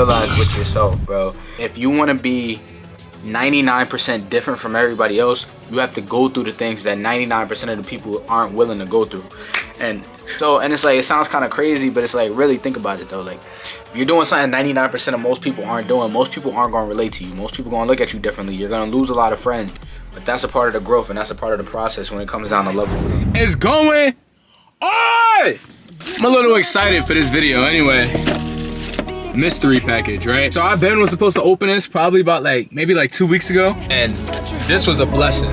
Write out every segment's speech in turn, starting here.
realize with yourself, bro. If you want to be 99% different from everybody else, you have to go through the things that 99% of the people aren't willing to go through. And it's like, it sounds kind of crazy, but it's like, really think about it though. Like, if you're doing something 99% of most people aren't doing, most people aren't going to relate to you. Most people going to look at you differently. You're going to lose a lot of friends. But that's a part of the growth, and that's a part of the process when it comes down to level. It's going on! I'm a little excited for this video anyway. Mystery package, right? So was supposed to open this probably about maybe 2 weeks ago, and this was a blessing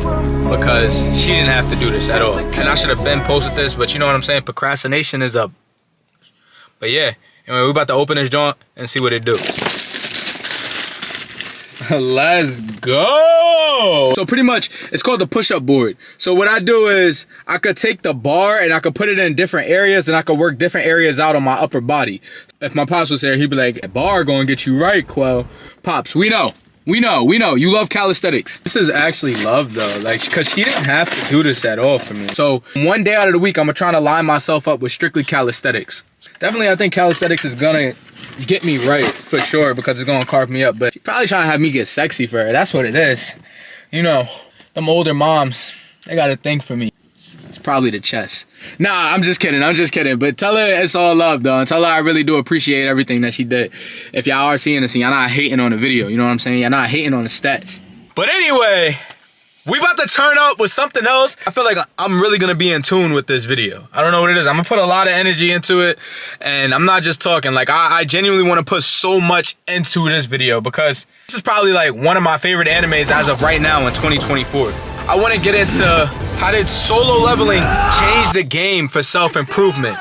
because she didn't have to do this at all. And I should have been posted this, but you know what I'm saying? Procrastination is up. But yeah, anyway, we're about to open this joint and see what it do. Let's go. So pretty much it's called the push-up board. So what I do is I could take the bar and I could put it in different areas, and I could work different areas out on my upper body. If my pops was there, he'd be like, bar gonna get you right, Quell. Pops, we know you love calisthenics. This is actually love though, because she didn't have to do this at all for me. So one day out of the week, I'm gonna try to line myself up with strictly calisthenics. Definitely, I think calisthenics is gonna get me right for sure, because it's gonna carve me up. But she's probably trying to have me get sexy for her. That's what it is. You know, them older moms, they got a thing for me. It's probably the chest. Nah, I'm just kidding. But tell her it's all love though, and tell her I really do appreciate everything that she did. If y'all are seeing this, y'all not hating on the video, you know what I'm saying? Y'all not hating on the stats. But anyway, we about to turn up with something else. I feel like I'm really gonna be in tune with this video. I don't know what it is. I'm gonna put a lot of energy into it, and I'm not just talking. Like, I genuinely want to put so much into this video, because this is probably one of my favorite animes as of right now in 2024. I want to get into how did solo leveling change the game for self-improvement.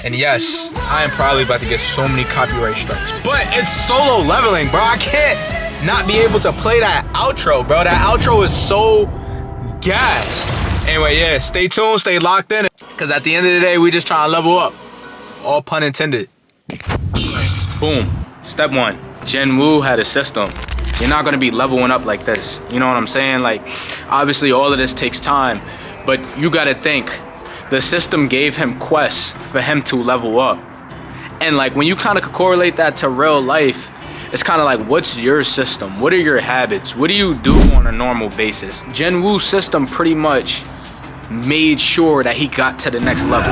And yes, I am probably about to get so many copyright strikes, but it's solo leveling, bro. I can't not be able to play that outro, bro. That outro is so gas. Anyway, yeah, stay tuned, stay locked in, because at the end of the day, we just trying to level up. All pun intended. Boom. Step one, Jinwoo had a system. You're not gonna be leveling up like this. You know what I'm saying? Like, obviously all of this takes time, but you gotta think, the system gave him quests for him to level up. And like, when you kind of correlate that to real life, it's kind of like, what's your system? What are your habits? What do you do on a normal basis? Jinwoo's system pretty much made sure that he got to the next level.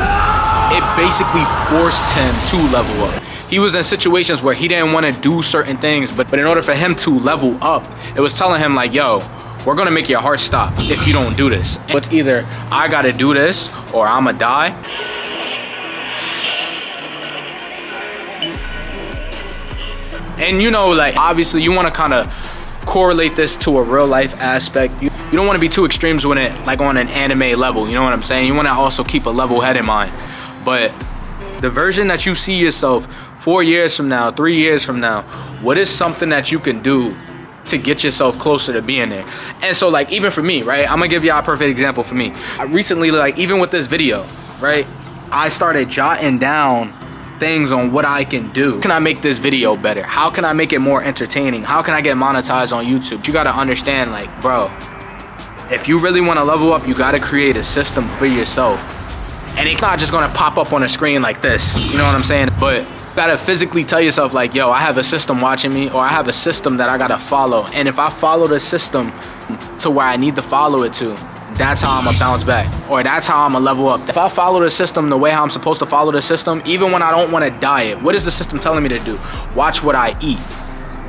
It basically forced him to level up. He was in situations where he didn't want to do certain things, but in order for him to level up, it was telling him like, yo, we're gonna make your heart stop if you don't do this. It's either I gotta do this or I'ma die. And you know, like, obviously you wanna kinda correlate this to a real life aspect. You don't wanna be too extremes with it, like on an anime level, you know what I'm saying? You wanna also keep a level head in mind. But the version that you see yourself 4 years from now, 3 years from now, what is something that you can do to get yourself closer to being there? And so, like, even for me, right, I'm gonna give y'all a perfect example for me. I recently, like, even with this video, right, I started jotting down things on what I can do. How can I make this video better? How can I make it more entertaining? How can I get monetized on YouTube? You gotta understand, like, bro, if you really want to level up, you gotta create a system for yourself. And it's not just gonna pop up on a screen like this, you know what I'm saying? But you gotta physically tell yourself like, yo, I have a system watching me, or I have a system that I gotta follow. And if I follow the system to where I need to follow it to, that's how I'm gonna bounce back, or that's how I'm gonna level up. If I follow the system the way how I'm supposed to follow the system, even when I don't want to diet, what is the system telling me to do? Watch what I eat.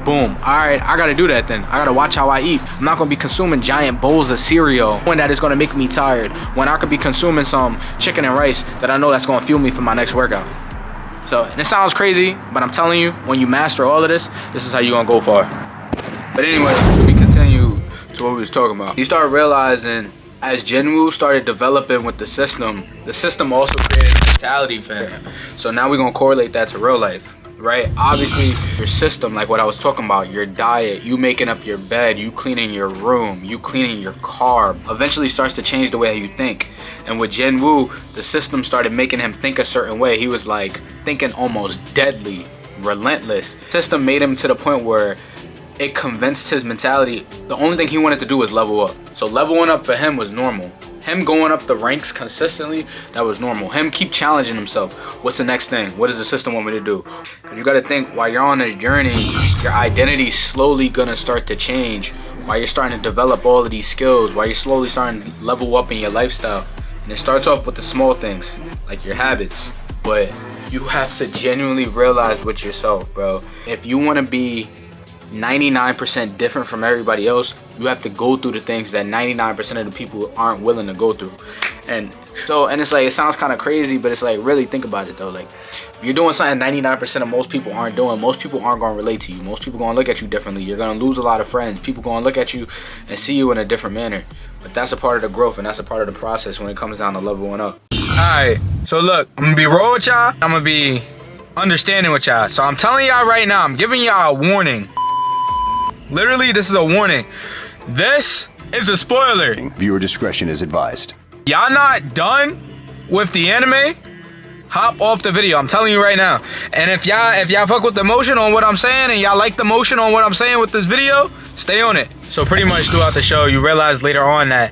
Boom. All right, I gotta do that then. I gotta watch how I eat. I'm not gonna be consuming giant bowls of cereal when that is gonna make me tired, when I could be consuming some chicken and rice that I know that's gonna fuel me for my next workout. So, and it sounds crazy, but I'm telling you, when you master all of this, this is how you're gonna go far. But anyway, let me continue to what we was talking about. You start realizing, as Jinwoo started developing with the system also created a mentality for him. So now we're gonna correlate that to real life. Right? Obviously, your system, like what I was talking about, your diet, you making up your bed, you cleaning your room, you cleaning your car, eventually starts to change the way you think. And with Jinwoo, the system started making him think a certain way. He was like thinking almost deadly, relentless. The system made him to the point where it convinced his mentality the only thing he wanted to do was level up. So leveling up for him was normal. Him going up the ranks consistently, that was normal. Him keep challenging himself. What's the next thing? What does the system want me to do? Because you got to think, while you're on this journey, your identity's slowly gonna start to change. While you're starting to develop all of these skills, while you're slowly starting to level up in your lifestyle. And it starts off with the small things, like your habits. But you have to genuinely realize with yourself, bro. If you want to be 99% different from everybody else, you have to go through the things that 99% of the people aren't willing to go through. And it's like, it sounds kind of crazy, but it's like, really think about it though. Like, if you're doing something 99% of most people aren't doing, most people aren't going to relate to you. Most people going to look at you differently. You're going to lose a lot of friends. People going to look at you and see you in a different manner. But that's a part of the growth, and that's a part of the process when it comes down to leveling up. Alright, so look, I'm going to be real with y'all. I'm going to be understanding with y'all. So I'm telling y'all right now, I'm giving y'all a warning. Literally, this is a warning. This is a spoiler. Viewer discretion is advised. Y'all not done with the anime? Hop off the video. I'm telling you right now. And if y'all fuck with the motion on what I'm saying, and y'all like the motion on what I'm saying with this video, stay on it. So pretty much throughout the show, you realize later on that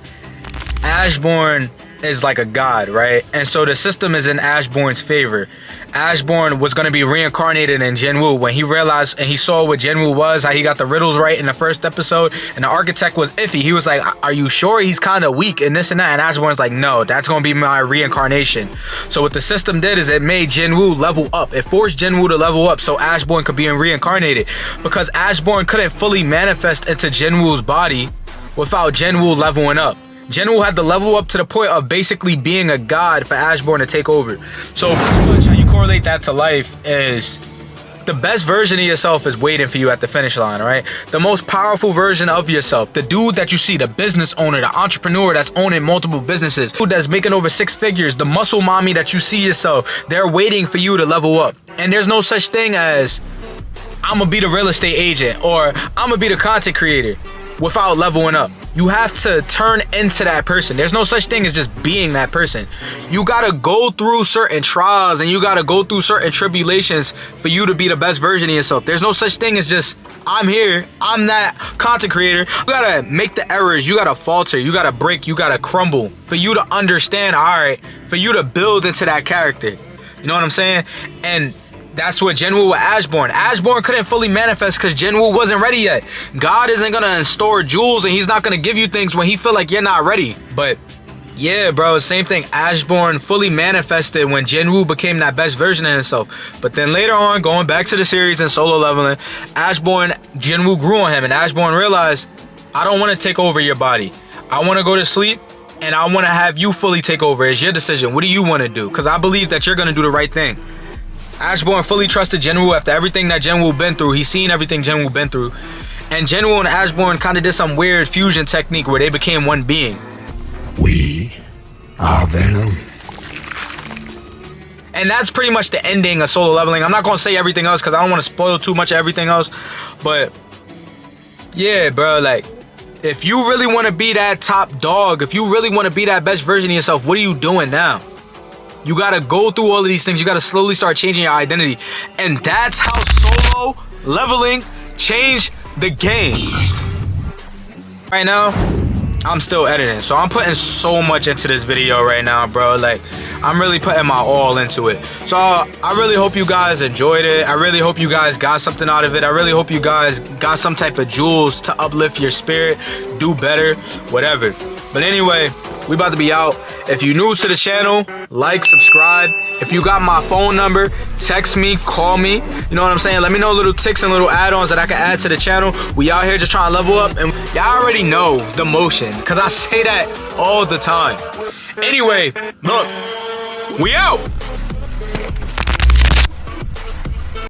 Ashbourne is like a god, right? And so the system is in Ashbourne's favor. Ashbourne was going to be reincarnated in Jinwoo when he realized and he saw what Jinwoo was, how he got the riddles right in the first episode, and the architect was iffy. He was like, are you sure he's kind of weak and this and that? And Ashbourne's like, no, that's going to be my reincarnation. So what the system did is it made Jinwoo level up. It forced Jinwoo to level up so Ashbourne could be reincarnated, because Ashbourne couldn't fully manifest into Jinwoo's body without Jinwoo leveling up. Jinwoo had to level up to the point of basically being a god for Ashbourne to take over. So pretty much how you correlate that to life is the best version of yourself is waiting for you at the finish line, right? The most powerful version of yourself, the dude that you see, the business owner, the entrepreneur that's owning multiple businesses, dude that's making over 6 figures, the muscle mommy that you see yourself, they're waiting for you to level up. And there's no such thing as I'm gonna be the real estate agent or I'm gonna be the content creator without leveling up. You have to turn into that person. There's no such thing as just being that person. You gotta go through certain trials and you gotta go through certain tribulations for you to be the best version of yourself. There's no such thing as just, I'm here, I'm that content creator. You gotta make the errors, you gotta falter, you gotta break, you gotta crumble for you to understand, all right, for you to build into that character. You know what I'm saying? And that's what Jinwoo with Ashbourne. Ashbourne couldn't fully manifest because Jinwoo wasn't ready yet. God isn't gonna store jewels and he's not gonna give you things when he feel like you're not ready. But yeah, bro, same thing. Ashbourne fully manifested when Jinwoo became that best version of himself. But then later on, going back to the series and solo leveling, Jinwoo grew on him, and Ashbourne realized, I don't want to take over your body. I want to go to sleep and I want to have you fully take over. It's your decision. What do you want to do? Because I believe that you're gonna do the right thing. Ashbourne fully trusted Jinwoo after everything that Jinwoo been through. He's seen everything Jinwoo been through. And Jinwoo and Ashbourne kind of did some weird fusion technique where they became one being. We are Venom. And that's pretty much the ending of solo leveling. I'm not going to say everything else because I don't want to spoil too much of everything else. But yeah, bro, like, if you really want to be that top dog, if you really want to be that best version of yourself, what are you doing now? You gotta go through all of these things. You gotta slowly start changing your identity. And that's how solo leveling changed the game. Right now, I'm still editing. So I'm putting so much into this video right now, bro. Like, I'm really putting my all into it. So I really hope you guys enjoyed it. I really hope you guys got something out of it. I really hope you guys got some type of jewels to uplift your spirit, do better, whatever. But anyway, we about to be out. If you're new to the channel, like, subscribe. If you got my phone number, text me, call me. You know what I'm saying? Let me know little tics and little add-ons that I can add to the channel. We out here just trying to level up, and y'all already know the motion because I say that all the time. Anyway, look, we out.